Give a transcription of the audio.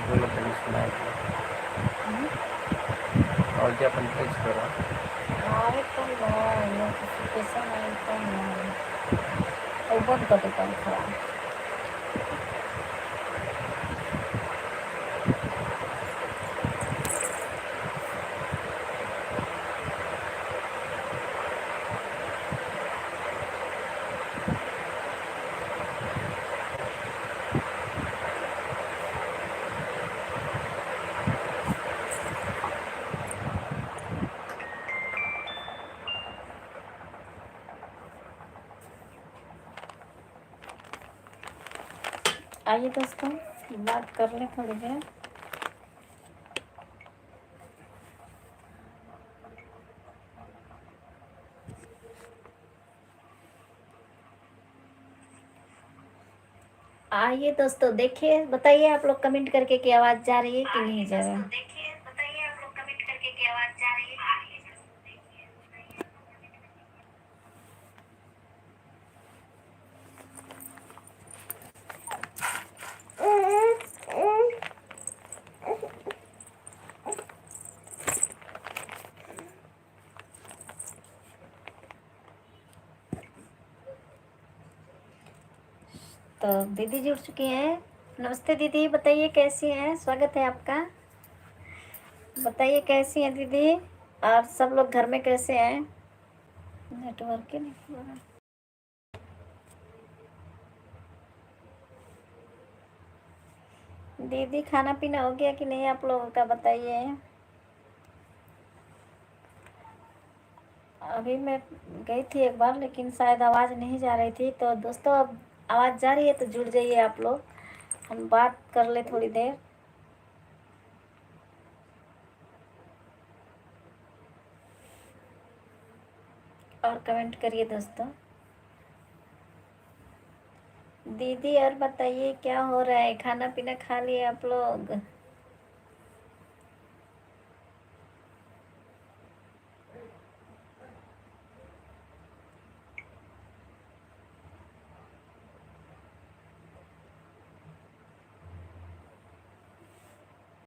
बोलो तरी सुनाए थे और क्या अपन टेस्ट करो अरे कौन नोटिफिकेशन आई कौन वो बंद कर दे पंखा। आइए दोस्तों बात कर लें थोड़ी देर। आइए दोस्तों देखिए बताइए आप लोग कमेंट करके कि आवाज़ जा रही है कि नहीं जा रही है। देखिए बताइए आप लोग कमेंट करके क्या आवाज जा रही है। तो दीदी जुड़ चुकी हैं। नमस्ते दीदी, बताइए कैसी हैं, स्वागत है आपका। बताइए कैसी हैं दीदी, और सब लोग घर में कैसे हैं। नेटवर्क ही नहीं हो रहा। दीदी खाना पीना हो गया कि नहीं आप लोगों का, बताइए। अभी मैं गई थी एक बार लेकिन शायद आवाज़ नहीं जा रही थी। तो दोस्तों अब आवाज़ जा रही है तो जुड़ जाइए आप लोग, हम बात कर ले थोड़ी देर। और कमेंट करिए दोस्तों। दीदी और बताइए क्या हो रहा है, खाना पीना खा लिए आप लोग।